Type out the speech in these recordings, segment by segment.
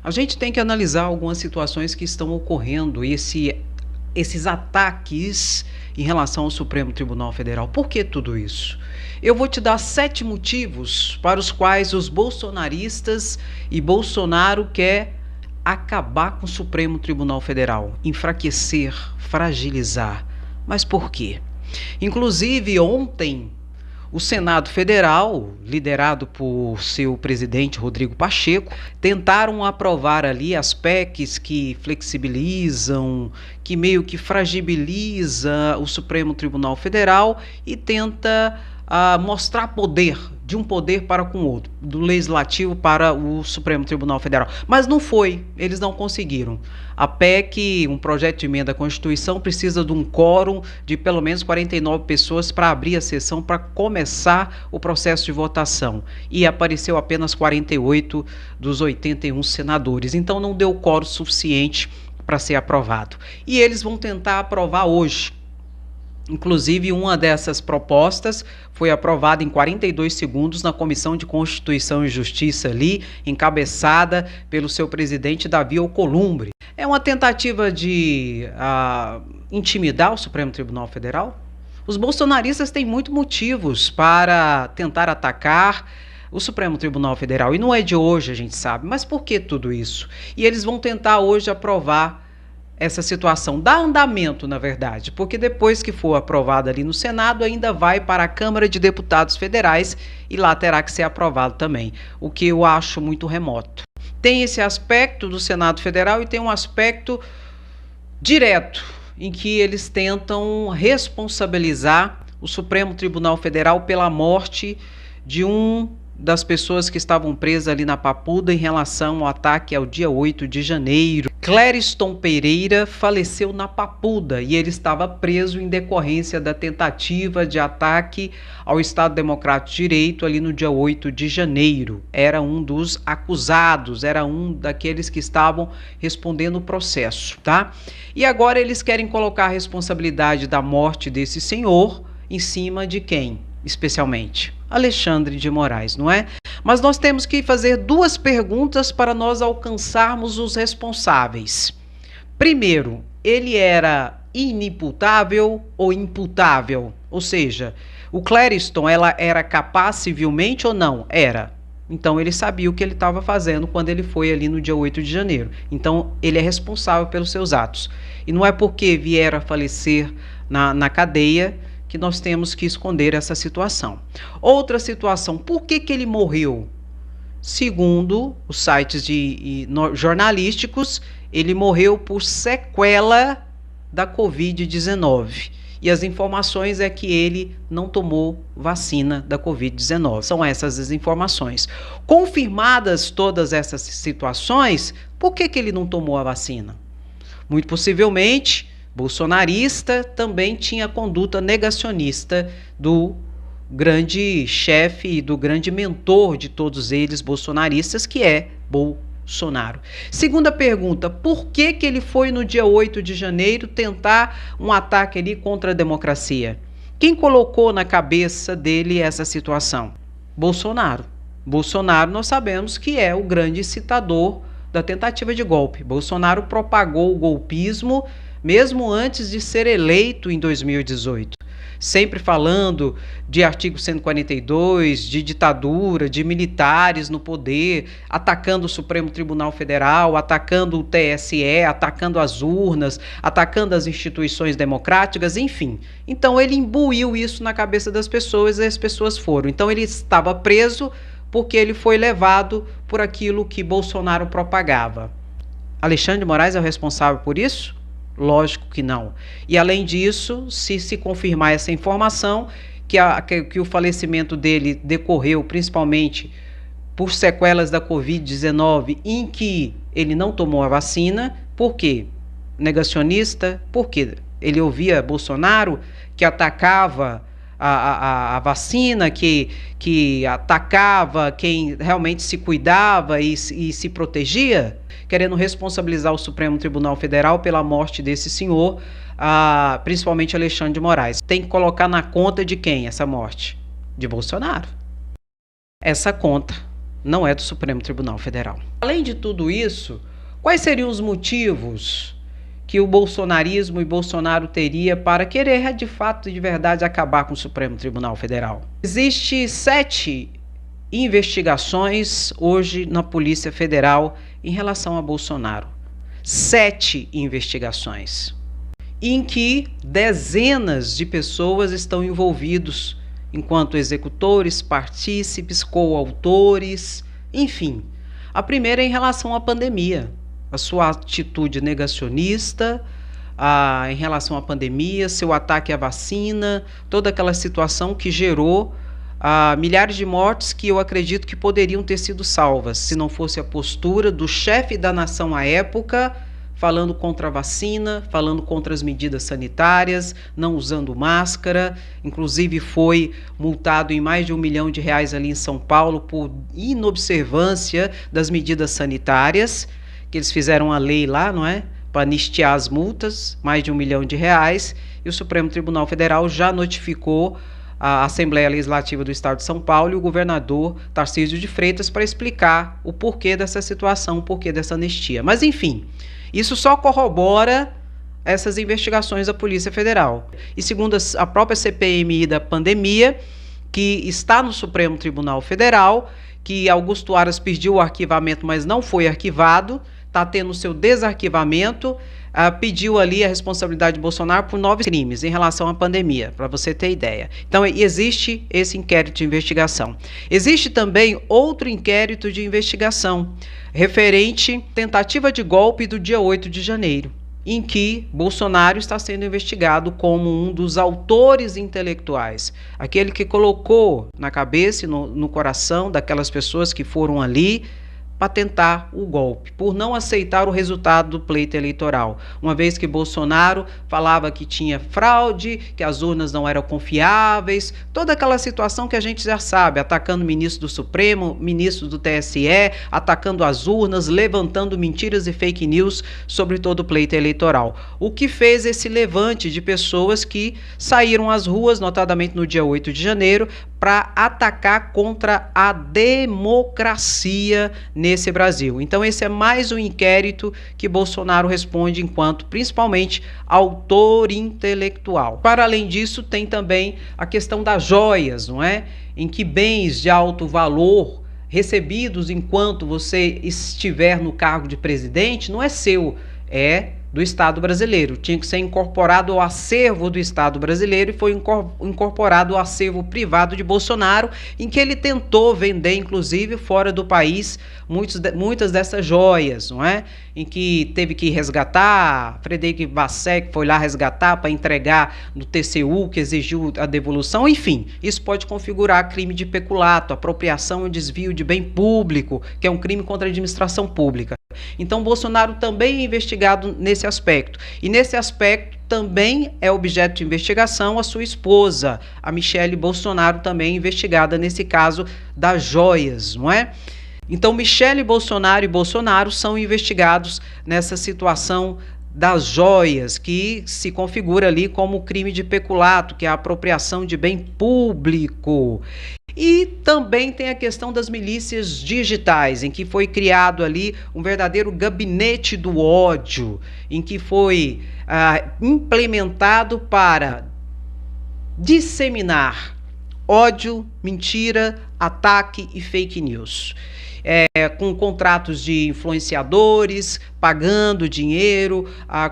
A gente tem que analisar algumas situações que estão ocorrendo, esses ataques em relação ao Supremo Tribunal Federal. Por que tudo isso? Eu vou te dar 7 motivos para os quais os bolsonaristas e Bolsonaro quer acabar com o Supremo Tribunal Federal, enfraquecer, fragilizar. Mas por quê? Inclusive, ontem, o Senado Federal, liderado por seu presidente Rodrigo Pacheco, tentaram aprovar ali as PECs que flexibilizam, que meio que fragiliza o Supremo Tribunal Federal e tenta mostrar poder, de um poder para com o outro, do Legislativo para o Supremo Tribunal Federal. Mas não foi, eles não conseguiram. A PEC, um projeto de emenda à Constituição, precisa de um quórum de pelo menos 49 pessoas para abrir a sessão, para começar o processo de votação. E apareceu apenas 48 dos 81 senadores. Então não deu quórum suficiente para ser aprovado. E eles vão tentar aprovar hoje. Inclusive, uma dessas propostas foi aprovada em 42 segundos na Comissão de Constituição e Justiça ali, encabeçada pelo seu presidente Davi Alcolumbre. É uma tentativa de intimidar o Supremo Tribunal Federal? Os bolsonaristas têm muitos motivos para tentar atacar o Supremo Tribunal Federal. E não é de hoje, a gente sabe. Mas por que tudo isso? E eles vão tentar hoje aprovar essa situação, dá andamento, na verdade, porque depois que for aprovado ali no Senado, ainda vai para a Câmara de Deputados Federais e lá terá que ser aprovado também, o que eu acho muito remoto. Tem esse aspecto do Senado Federal e tem um aspecto direto, em que eles tentam responsabilizar o Supremo Tribunal Federal pela morte de das pessoas que estavam presas ali na Papuda em relação ao ataque ao dia 8 de janeiro. Clériston Pereira faleceu na Papuda e ele estava preso em decorrência da tentativa de ataque ao Estado Democrático de Direito ali no dia 8 de janeiro. Era um dos acusados, era um daqueles que estavam respondendo o processo, tá? E agora eles querem colocar a responsabilidade da morte desse senhor em cima de quem? Especialmente Alexandre de Moraes, não é? Mas nós temos que fazer 2 perguntas para nós alcançarmos os responsáveis. Primeiro, ele era inimputável ou imputável? Ou seja, o Clériston, ela era capaz civilmente ou não? Era. Então ele sabia o que ele estava fazendo quando ele foi ali no dia 8 de janeiro. Então ele é responsável pelos seus atos. E não é porque vier a falecer na cadeia que nós temos que esconder essa situação. Outra situação, por que ele morreu? Segundo os sites jornalísticos, ele morreu por sequela da Covid-19. E as informações é que ele não tomou vacina da Covid-19. São essas as informações. Confirmadas todas essas situações, por que ele não tomou a vacina? Muito possivelmente, bolsonarista, também tinha conduta negacionista do grande chefe e do grande mentor de todos eles bolsonaristas, que é Bolsonaro. Segunda pergunta, por que ele foi no dia 8 de janeiro tentar um ataque ali contra a democracia? Quem colocou na cabeça dele essa situação? Bolsonaro. Bolsonaro, nós sabemos que é o grande incitador da tentativa de golpe. Bolsonaro propagou o golpismo mesmo antes de ser eleito em 2018, sempre falando de artigo 142, de ditadura, de militares no poder, atacando o Supremo Tribunal Federal, atacando o TSE, atacando as urnas, atacando as instituições democráticas, enfim. Então ele imbuiu isso na cabeça das pessoas e as pessoas foram. Então ele estava preso porque ele foi levado por aquilo que Bolsonaro propagava. Alexandre de Moraes é o responsável por isso? Lógico que não. E além disso, se confirmar essa informação, que o falecimento dele decorreu principalmente por sequelas da Covid-19, em que ele não tomou a vacina, por quê? Negacionista, por quê? Ele ouvia Bolsonaro, que atacava a vacina, que atacava quem realmente se cuidava e se protegia, querendo responsabilizar o Supremo Tribunal Federal pela morte desse senhor, principalmente Alexandre de Moraes. Tem que colocar na conta de quem essa morte? De Bolsonaro. Essa conta não é do Supremo Tribunal Federal. Além de tudo isso, quais seriam os motivos que o bolsonarismo e Bolsonaro teria para querer, de fato e de verdade, acabar com o Supremo Tribunal Federal? Existem 7 investigações hoje na Polícia Federal em relação a Bolsonaro. 7 investigações, em que dezenas de pessoas estão envolvidos enquanto executores, partícipes, coautores, enfim. A primeira é em relação à pandemia, a sua atitude negacionista em relação à pandemia, seu ataque à vacina, toda aquela situação que gerou milhares de mortes que eu acredito que poderiam ter sido salvas, se não fosse a postura do chefe da nação à época, falando contra a vacina, falando contra as medidas sanitárias, não usando máscara, inclusive foi multado em mais de R$1 milhão ali em São Paulo por inobservância das medidas sanitárias, que eles fizeram a lei lá, não é? Para anistiar as multas, mais de R$1 milhão, e o Supremo Tribunal Federal já notificou a Assembleia Legislativa do Estado de São Paulo e o governador Tarcísio de Freitas para explicar o porquê dessa situação, o porquê dessa anistia. Mas, enfim, isso só corrobora essas investigações da Polícia Federal. E segundo a própria CPMI da pandemia, que está no Supremo Tribunal Federal, que Augusto Aras pediu o arquivamento, mas não foi arquivado, está tendo seu desarquivamento, pediu ali a responsabilidade de Bolsonaro por 9 crimes em relação à pandemia, para você ter ideia. Então, existe esse inquérito de investigação. Existe também outro inquérito de investigação, referente à tentativa de golpe do dia 8 de janeiro, em que Bolsonaro está sendo investigado como um dos autores intelectuais, aquele que colocou na cabeça e no coração daquelas pessoas que foram ali para tentar o golpe, por não aceitar o resultado do pleito eleitoral, uma vez que Bolsonaro falava que tinha fraude, que as urnas não eram confiáveis, toda aquela situação que a gente já sabe, atacando ministro do Supremo, ministro do TSE, atacando as urnas, levantando mentiras e fake news sobre todo o pleito eleitoral. O que fez esse levante de pessoas que saíram às ruas, notadamente no dia 8 de janeiro, para atacar contra a democracia nesse Brasil. Então esse é mais um inquérito que Bolsonaro responde enquanto, principalmente, autor intelectual. Para além disso, tem também a questão das joias, não é? Em que bens de alto valor recebidos enquanto você estiver no cargo de presidente não é seu, é do Estado brasileiro. Tinha que ser incorporado ao acervo do Estado brasileiro e foi incorporado ao acervo privado de Bolsonaro, em que ele tentou vender, inclusive, fora do país, muitas dessas joias, não é? Em que teve que resgatar, Frederico Vassek foi lá resgatar para entregar no TCU, que exigiu a devolução, enfim, isso pode configurar crime de peculato, apropriação e desvio de bem público, que é um crime contra a administração pública. Então, Bolsonaro também é investigado nesse aspecto. E nesse aspecto também é objeto de investigação a sua esposa, a Michele Bolsonaro, também investigada nesse caso das joias, não é? Então, Michele Bolsonaro e Bolsonaro são investigados nessa situação das joias, que se configura ali como crime de peculato, que é a apropriação de bem público. E também tem a questão das milícias digitais, em que foi criado ali um verdadeiro gabinete do ódio, em que foi implementado para disseminar ódio, mentira, ataque e fake news. Com contratos de influenciadores, pagando dinheiro,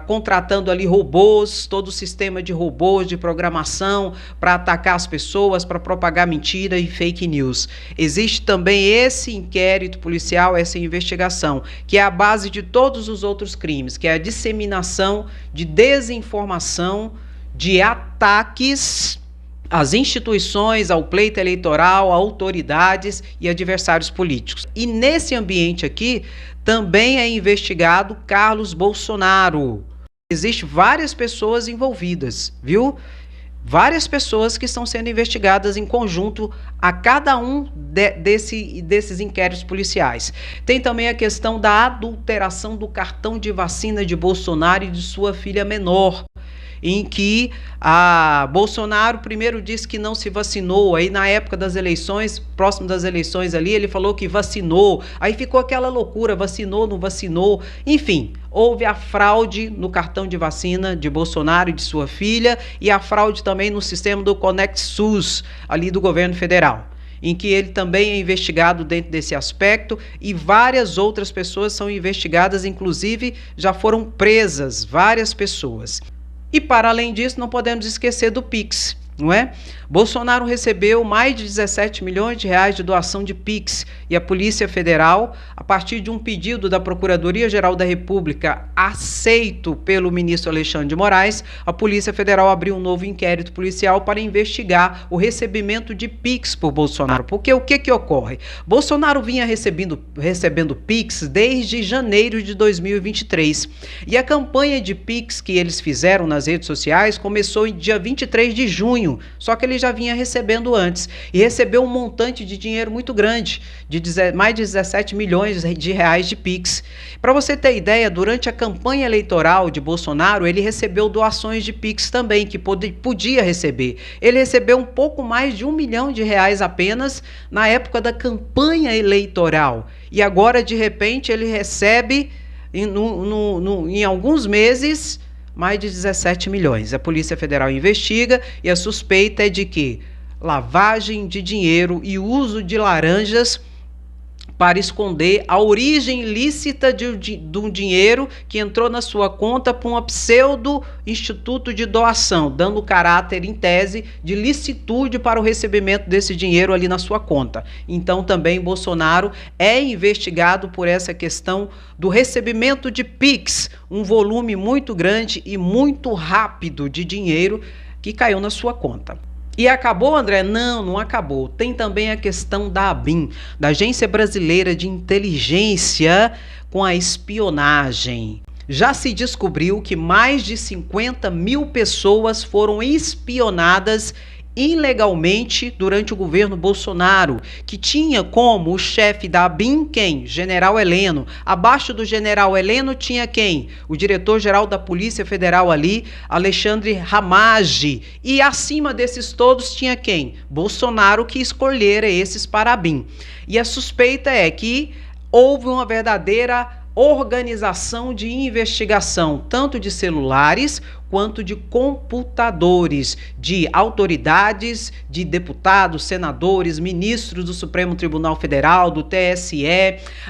contratando ali robôs, todo o sistema de robôs, de programação para atacar as pessoas, para propagar mentira e fake news. Existe também esse inquérito policial, essa investigação, que é a base de todos os outros crimes, que é a disseminação de desinformação, de ataques às instituições, ao pleito eleitoral, a autoridades e adversários políticos. E nesse ambiente aqui também é investigado Carlos Bolsonaro. Existem várias pessoas envolvidas, viu? Várias pessoas que estão sendo investigadas em conjunto a cada um desses inquéritos policiais. Tem também a questão da adulteração do cartão de vacina de Bolsonaro e de sua filha menor, em que a Bolsonaro primeiro disse que não se vacinou, aí na época das eleições, próximo das eleições ali, ele falou que vacinou, aí ficou aquela loucura, vacinou, não vacinou, enfim, houve a fraude no cartão de vacina de Bolsonaro e de sua filha e a fraude também no sistema do Conect SUS, ali do governo federal, em que ele também é investigado dentro desse aspecto e várias outras pessoas são investigadas, inclusive já foram presas várias pessoas. E para além disso, não podemos esquecer do Pix, não é? Bolsonaro recebeu mais de 17 milhões de reais de doação de Pix e a Polícia Federal, a partir de um pedido da Procuradoria-Geral da República aceito pelo ministro Alexandre de Moraes, a Polícia Federal abriu um novo inquérito policial para investigar o recebimento de Pix por Bolsonaro. Porque o que ocorre? Bolsonaro vinha recebendo Pix desde janeiro de 2023 e a campanha de Pix que eles fizeram nas redes sociais começou em dia 23 de junho, só que ele já vinha recebendo antes e recebeu um montante de dinheiro muito grande, de mais de 17 milhões de reais de Pix. Para você ter ideia, durante a campanha eleitoral de Bolsonaro, ele recebeu doações de Pix também, que podia receber. Ele recebeu um pouco mais de 1 milhão de reais apenas na época da campanha eleitoral. E agora, de repente, ele recebe, em alguns meses, mais de 17 milhões. A Polícia Federal investiga e a suspeita é de que lavagem de dinheiro e uso de laranjas para esconder a origem ilícita de um dinheiro que entrou na sua conta por um pseudo-instituto de doação, dando caráter, em tese, de licitude para o recebimento desse dinheiro ali na sua conta. Então, também Bolsonaro é investigado por essa questão do recebimento de Pix, um volume muito grande e muito rápido de dinheiro que caiu na sua conta. E acabou, André? Não, não acabou. Tem também a questão da ABIN, da Agência Brasileira de Inteligência, com a espionagem. Já se descobriu que mais de 50 mil pessoas foram espionadas ilegalmente durante o governo Bolsonaro, que tinha como o chefe da ABIN quem? General Heleno. Abaixo do General Heleno tinha quem? O diretor-geral da Polícia Federal ali, Alexandre Ramage. E acima desses todos tinha quem? Bolsonaro, que escolhera esses para a ABIN. E a suspeita é que houve uma verdadeira organização de investigação, tanto de celulares quanto de computadores, de autoridades, de deputados, senadores, ministros do Supremo Tribunal Federal, do TSE,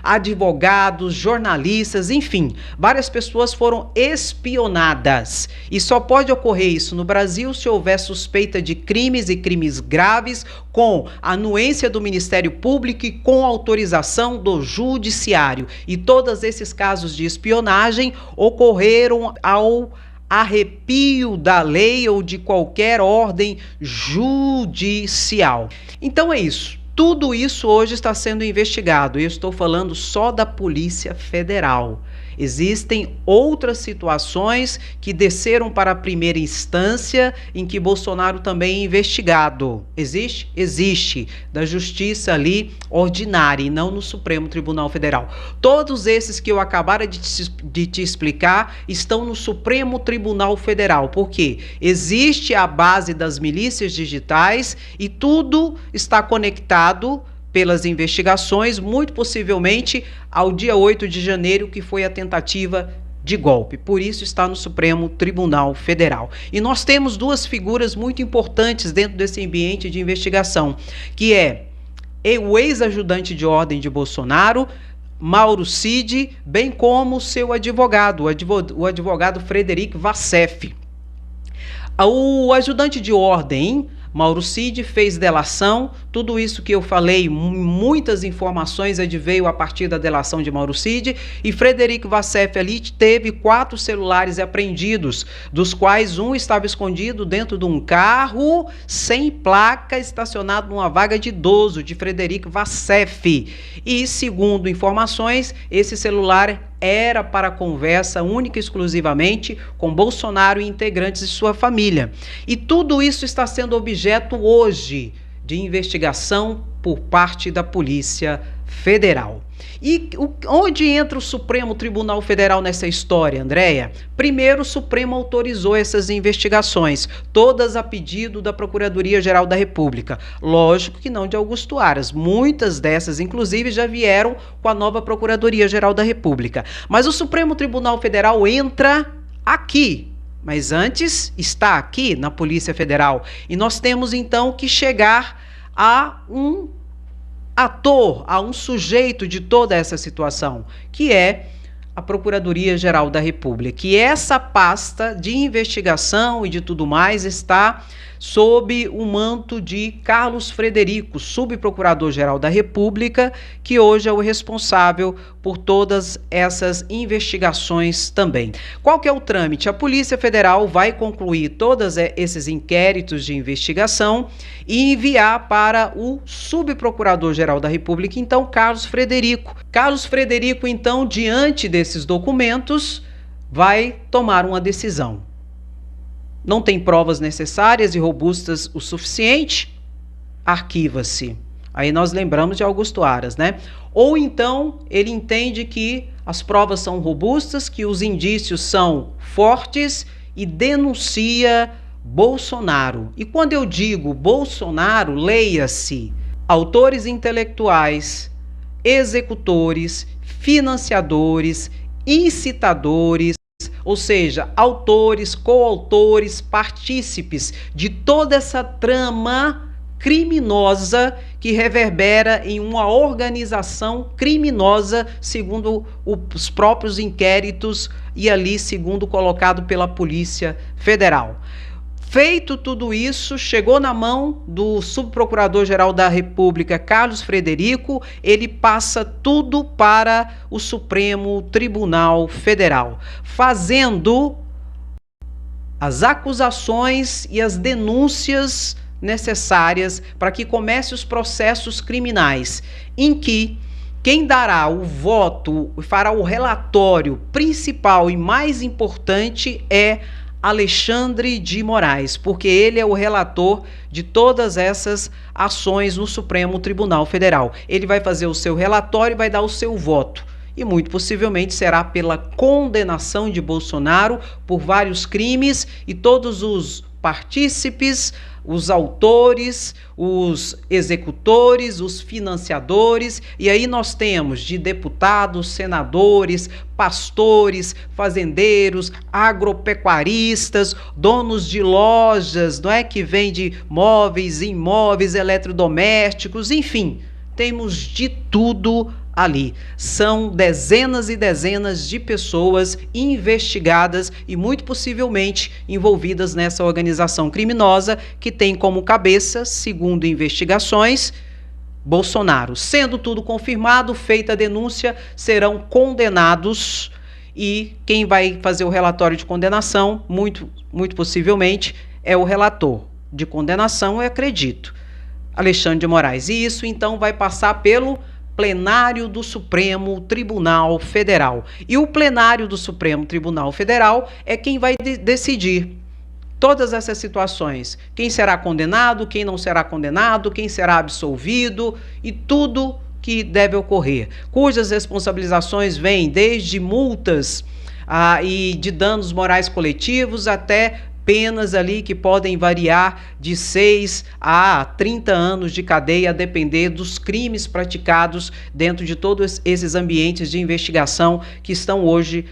advogados, jornalistas, enfim, várias pessoas foram espionadas. E só pode ocorrer isso no Brasil se houver suspeita de crimes e crimes graves, com anuência do Ministério Público e com autorização do Judiciário. E todos esses casos de espionagem ocorreram ao arrepio da lei ou de qualquer ordem judicial. Então é isso. Tudo isso hoje está sendo investigado. Eu estou falando só da Polícia Federal. Existem outras situações que desceram para a primeira instância em que Bolsonaro também é investigado. Existe? Existe. Da justiça ali ordinária e não no Supremo Tribunal Federal. Todos esses que eu acabara de te explicar estão no Supremo Tribunal Federal. Por quê? Existe a base das milícias digitais e tudo está conectado pelas investigações, muito possivelmente ao dia 8 de janeiro, que foi a tentativa de golpe. Por isso está no Supremo Tribunal Federal. E nós temos duas figuras muito importantes dentro desse ambiente de investigação, que é o ex-ajudante de ordem de Bolsonaro, Mauro Cid, bem como seu advogado, o advogado Frederic Vassef. O ajudante de ordem, Mauro Cid, fez delação. Tudo isso que eu falei, muitas informações adveio a partir da delação de Mauro Cid, e Frederic Vassef ali teve 4 celulares apreendidos, dos quais um estava escondido dentro de um carro sem placa, estacionado numa vaga de idoso de Frederic Vassef. E segundo informações, esse celular era para conversa única e exclusivamente com Bolsonaro e integrantes de sua família. E tudo isso está sendo objeto hoje de investigação por parte da Polícia Federal. E onde entra o Supremo Tribunal Federal nessa história, Andréia? Primeiro, o Supremo autorizou essas investigações, todas a pedido da Procuradoria-Geral da República. Lógico que não de Augusto Aras. Muitas dessas, inclusive, já vieram com a nova Procuradoria-Geral da República. Mas o Supremo Tribunal Federal entra aqui. Mas antes está aqui na Polícia Federal. E nós temos, então, que chegar a um ator, a um sujeito de toda essa situação, que é a Procuradoria-Geral da República, que essa pasta de investigação e de tudo mais está sob o manto de Carlos Frederico, subprocurador-geral da República, que hoje é o responsável por todas essas investigações também. Qual que é o trâmite? A Polícia Federal vai concluir todos esses inquéritos de investigação e enviar para o subprocurador-geral da República, então, Carlos Frederico. Carlos Frederico, então, diante desses documentos, vai tomar uma decisão. Não tem provas necessárias e robustas o suficiente, arquiva-se. Aí nós lembramos de Augusto Aras, né? Ou então ele entende que as provas são robustas, que os indícios são fortes e denuncia Bolsonaro. E quando eu digo Bolsonaro, leia-se autores intelectuais, executores, financiadores, incitadores, ou seja, autores, coautores, partícipes de toda essa trama criminosa que reverbera em uma organização criminosa, segundo os próprios inquéritos e ali segundo colocado pela Polícia Federal. Feito tudo isso, chegou na mão do subprocurador-geral da República, Carlos Frederico, ele passa tudo para o Supremo Tribunal Federal, fazendo as acusações e as denúncias necessárias para que comece os processos criminais, em que quem dará o voto, fará o relatório principal e mais importante é Alexandre de Moraes, porque ele é o relator de todas essas ações no Supremo Tribunal Federal. Ele vai fazer o seu relatório e vai dar o seu voto. E muito possivelmente será pela condenação de Bolsonaro por vários crimes e todos os partícipes, os autores, os executores, os financiadores, e aí nós temos de deputados, senadores, pastores, fazendeiros, agropecuaristas, donos de lojas, não é, que vende móveis, imóveis, eletrodomésticos, enfim, temos de tudo ali. São dezenas e dezenas de pessoas investigadas e muito possivelmente envolvidas nessa organização criminosa que tem como cabeça, segundo investigações, Bolsonaro. Sendo tudo confirmado, feita a denúncia, serão condenados e quem vai fazer o relatório de condenação, muito possivelmente, é o relator de condenação, eu acredito, Alexandre de Moraes. E isso então vai passar pelo plenário do Supremo Tribunal Federal. E o plenário do Supremo Tribunal Federal é quem vai decidir todas essas situações. Quem será condenado, quem não será condenado, quem será absolvido e tudo que deve ocorrer. Cujas responsabilizações vêm desde multas e de danos morais coletivos até penas ali que podem variar de 6 a 30 anos de cadeia, a depender dos crimes praticados dentro de todos esses ambientes de investigação que estão hoje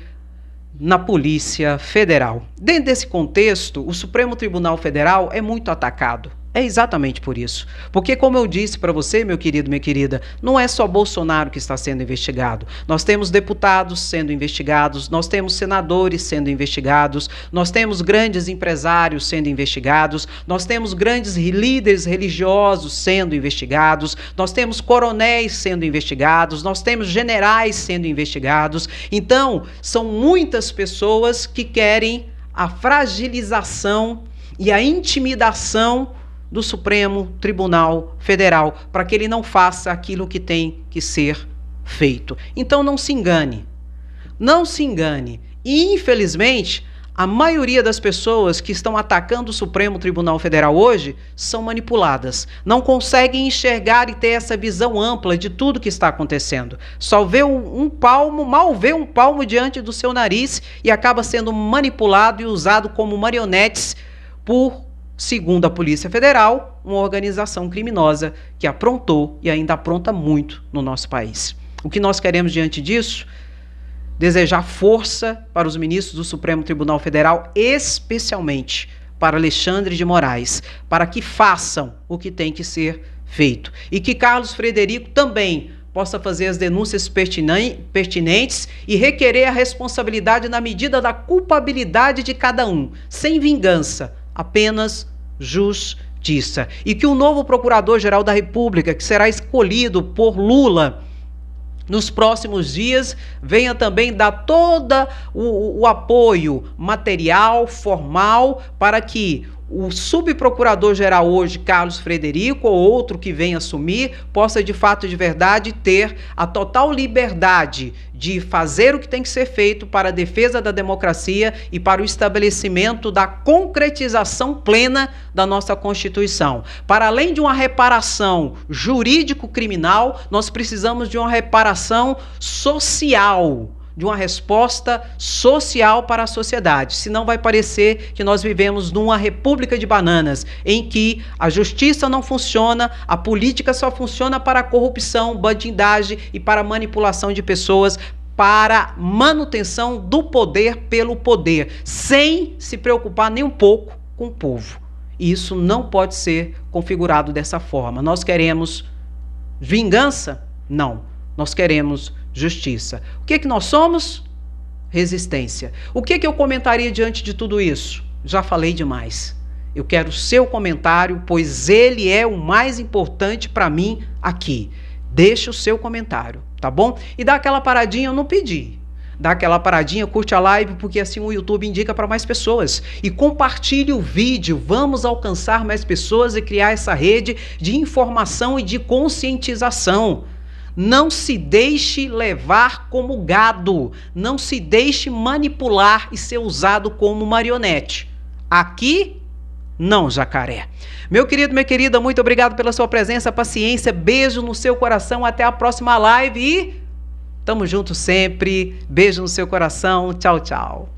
na Polícia Federal. Dentro desse contexto, o Supremo Tribunal Federal é muito atacado. É exatamente por isso. Porque, como eu disse para você, meu querido, minha querida, não é só Bolsonaro que está sendo investigado. Nós temos deputados sendo investigados, nós temos senadores sendo investigados, nós temos grandes empresários sendo investigados, nós temos grandes líderes religiosos sendo investigados, nós temos coronéis sendo investigados, nós temos generais sendo investigados. Então, são muitas pessoas que querem a fragilização e a intimidação do Supremo Tribunal Federal, para que ele não faça aquilo que tem que ser feito. Então não se engane. Não se engane. E, infelizmente, A maioria das pessoas que estão atacando o Supremo Tribunal Federal hoje são manipuladas. Não conseguem enxergar e ter essa visão ampla de tudo que está acontecendo. Só vê um palmo, mal vê um palmo diante do seu nariz e acaba sendo manipulado e usado como marionetes por, segundo a Polícia Federal, uma organização criminosa que aprontou e ainda apronta muito no nosso país. O que nós queremos diante disso? Desejar força para os ministros do Supremo Tribunal Federal, especialmente para Alexandre de Moraes, para que façam o que tem que ser feito. E que Carlos Frederico também possa fazer as denúncias pertinentes e requerer a responsabilidade na medida da culpabilidade de cada um, sem vingança, apenas justiça. E que o novo Procurador-Geral da República, que será escolhido por Lula nos próximos dias, venha também dar todo o apoio material, formal, para que o subprocurador-geral hoje, Carlos Frederico, ou outro que venha assumir, possa de fato, de verdade, ter a total liberdade de fazer o que tem que ser feito para a defesa da democracia e para o estabelecimento da concretização plena da nossa Constituição. Para além de uma reparação jurídico-criminal, nós precisamos de uma reparação social, de uma resposta social para a sociedade. Senão vai parecer que nós vivemos numa república de bananas, em que a justiça não funciona, a política só funciona para a corrupção, bandidagem e para a manipulação de pessoas, para manutenção do poder pelo poder, sem se preocupar nem um pouco com o povo. E isso não pode ser configurado dessa forma. Nós queremos vingança? Não. Nós queremos justiça. O que é que nós somos? Resistência. O que é que eu comentaria diante de tudo isso? Já falei demais. Eu quero o seu comentário, pois ele é o mais importante para mim aqui. Deixa o seu comentário, tá bom? E dá aquela paradinha, eu não pedi. Dá aquela paradinha, curte a live, porque assim o YouTube indica para mais pessoas. E compartilhe o vídeo, vamos alcançar mais pessoas e criar essa rede de informação e de conscientização. Não se deixe levar como gado, não se deixe manipular e ser usado como marionete. Aqui, não, jacaré. Meu querido, minha querida, muito obrigado pela sua presença, paciência, beijo no seu coração, até a próxima live e tamo junto sempre, beijo no seu coração, tchau, tchau.